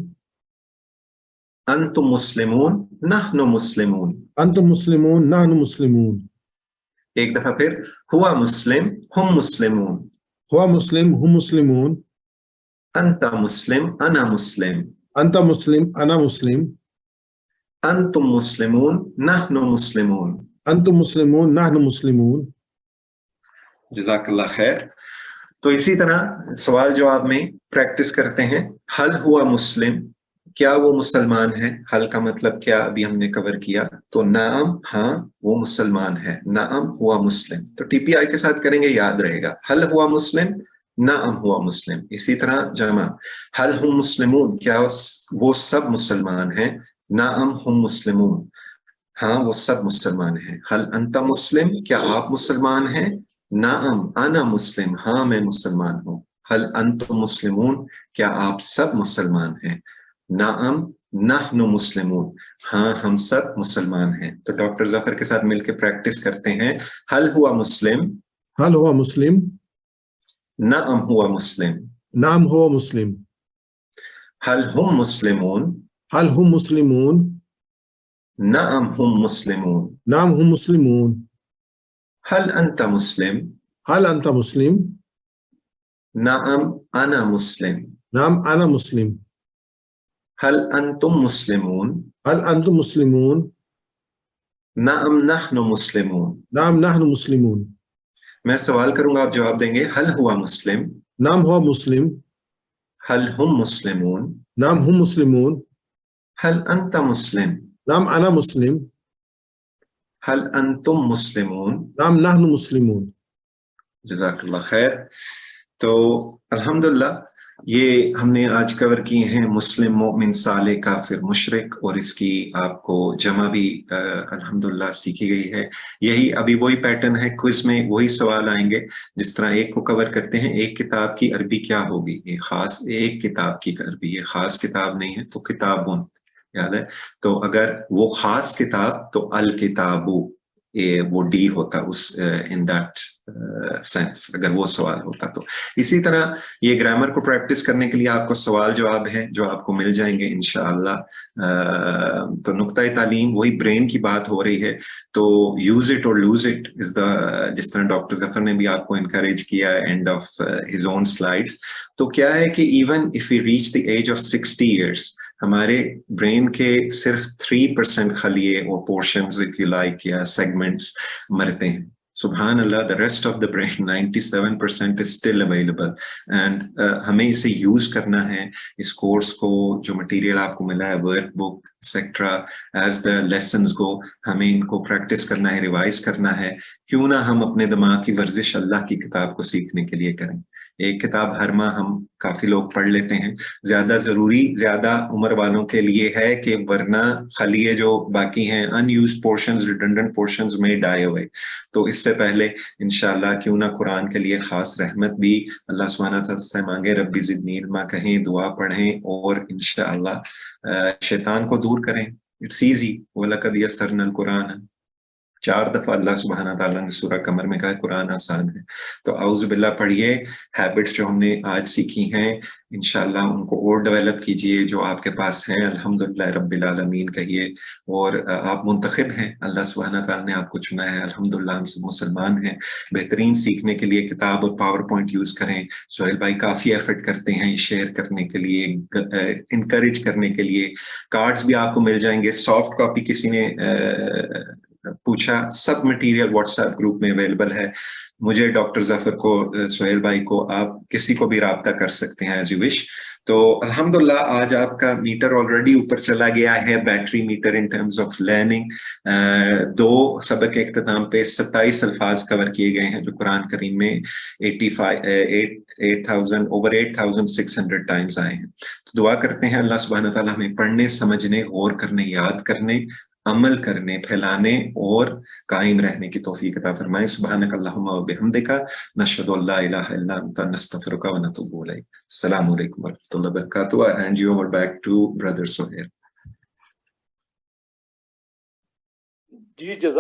अंतुम मुस्लिमून, नहनु मुस्लिमून। अंतुम मुस्लिमून, नानु मुस्लिमून। एक दफा फिर, हुआ मुस्लिम, हम मुस्लिमून। हुआ मुस्लिम, हम मुस्लिमून। अंता मुस्लिम, अना मुस्लिम। अंता मुस्लिम, अना मुस्लिम। अंतुम मुस्लिमून, नहनु मुस्लिमून। अंतुम मुस्लिमून, नानु मुस्लिमून। जज़ाकल्लाह खैर। तो इसी तरह सवाल जवाब में प्रैक्टिस करते हैं। हल हुआ मुस्लिम, क्या वो मुसलमान है? हल का मतलब क्या अभी हमने कवर किया। तो नाम, हाँ वो मुसलमान है। नाम हुआ मुस्लिम, तो टीपीआई के साथ करेंगे, याद रहेगा। हल हुआ मुस्लिम, नाम हुआ मुस्लिम। इसी तरह जमा, हल हुम मुस्लिमून, क्या वो सब मुसलमान हैं? नाम हुम मुस्लिमून, हाँ वो सब मुसलमान हैं। हल अंता मुस्लिम, क्या आप मुसलमान हैं? नाम अना मुस्लिम, हाँ मैं मुसलमान हूँ। हल अंतुम मुस्लिमून, क्या आप सब मुसलमान हैं? नाम नहनु मुस्लिमून, हाँ हम सब मुसलमान हैं। तो डॉक्टर जफर के साथ मिलकर प्रैक्टिस करते हैं। हल हुआ मुस्लिम, हल हुआ मुस्लिम। नाम हुआ मुस्लिम। नाम हुआ मुस्लिम। हल हुम मुस्लिमून, हल हुम मुस्लिमून। नाम हुम मुस्लिमून। नाम हुम मुस्लिमून। हल अंता मुस्लिम, हल अंता मुस्लिम। नाम अना मुस्लिम। नाम अना मुस्लिम। हल अंतुम मुस्लिमून, हल अंतुम मुस्लिमून। नाम नहनु मुस्लिमून। नाम नहनु मुस्लिमून। मैं सवाल करूंगा, आप जवाब देंगे। हल हुआ मुस्लिम, नाम हुआ मुस्लिम। हल हुम मुस्लिमून। नाम हुम मुस्लिमून। हल अंता मुस्लिम, नाम अना मुस्लिम। हल अंतुम मुस्लिमून। नाम नहनु मुस्लिमून। जज़ाकल्लाह खैर। तो अल्हम्दुलिल्लाह ये हमने आज कवर किए हैं मुस्लिम, मोमिन, साले, काफिर, मुशरिक, और इसकी आपको जमा भी अल्हम्दुलिल्लाह सीखी गई है। यही अभी वही पैटर्न है, क्विज में वही सवाल आएंगे। जिस तरह एक को कवर करते हैं, एक किताब की अरबी क्या होगी, ये खास एक किताब की अरबी, ये खास किताब नहीं है, तो किताबुन याद है। तो अगर वो खास किताब, तो अल किताबु, वो डी होता उस इन दैट सेंस, अगर वो सवाल होता तो। इसी तरह ये ग्रामर को प्रैक्टिस करने के लिए आपको सवाल जवाब हैं जो आपको मिल जाएंगे इंशाअल्लाह। तो नुक्ता तालीम, वही ब्रेन की बात हो रही है, तो यूज इट और लूज इट इज द, जिस तरह डॉक्टर जफर ने भी आपको इनकरेज किया end of his own slides. तो क्या है कि even if we reach the age of 60 years, हमारे ब्रेन के सिर्फ 3% खलिए और पोर्शंस इफ यू लाइक या सेगमेंट्स मरते हैं। Subhanallah, the rest of the brain 97% is still available. And हमें इसे यूज करना है, इस कोर्स को, जो मटेरियल आपको मिला है, work book etcetera, as the lessons go, हमें इनको प्रैक्टिस करना है, रिवाइज करना है. क्यों ना हम अपने दिमाग की वर्जिश अल्लाह की किताब को सीखने के लिए करें. एक किताब हर माह हम काफी लोग पढ़ लेते हैं, ज्यादा जरूरी ज्यादा उम्र वालों के लिए है कि वरना खाली ये जो बाकी हैं अनयूज्ड पोर्शंस, रिडंडेंट पोर्शंस में डाई अवे. तो इससे पहले इंशाल्लाह क्यों ना कुरान के लिए खास रहमत भी अल्लाह सुब्हानहू व तआला से मांगे, रब्बी ज़िदनी इल्मा कहें, दुआ पढ़ें और इंशाल्लाह शैतान को दूर करें. It's easy. वलक़द यस्सरनल कुरान, 4 दफा अल्लाह सुब्हानहू व तआला ने सूरह कमर में कहा कुरान आसान है. तो औज़ु बिल्लाह पढ़िए. हैबिट्स जो हमने आज सीखी हैं इंशाल्लाह उनको और डेवलप कीजिए, जो आपके पास हैं. अल्हम्दुलिल्लाह रब्बिल आलमीन कहिए. और आप मुंतखब हैं, अल्लाह सुब्हानहू व तआला ने आपको चुना है. अल्हम्दुलिल्लाह हम सब मुसलमान हैं. बेहतरीन सीखने के लिए किताब और पावर पॉइंट यूज करें. सोहेल भाई काफी एफर्ट करते हैं शेयर करने के लिए, इनकरेज करने के लिए. कार्ड्स भी आपको मिल जाएंगे. सॉफ्ट कॉपी किसी ने पूछा, सब मटेरियल व्हाट्सएप ग्रुप में अवेलेबल है. मुझे, डॉक्टर जफर को, सोहेल भाई को, आप किसी को भी राब्ता कर सकते हैं एज यू विश. तो अल्हम्दुलिल्लाह आज आपका मीटर ऑलरेडी ऊपर चला गया है, battery meter in terms of learning. 2 सबक के इख्तिताम पे 27 अल्फाज कवर किए गए हैं जो कुरान करीम में 8,600 टाइम्स आए हैं. तो दुआ करते हैं अल्लाह सुब्हानहू व तआला हमें पढ़ने, समझने, गौर करने, याद करने, अमल करने, फैलाने और कायम रहने की तौफीक अता फरमाए. सुब्हानक अल्लाहुम्मा व बिहम्दिका नशहदु अल्ला इलाहा इल्ला अंता नस्तगफिरुका व नतूबु इलैक. अस्सलामु अलैकुम व रहमतुल्लाहि व बरकातुहू. I hand you over back to brother Sohail. Ji, जज़ाक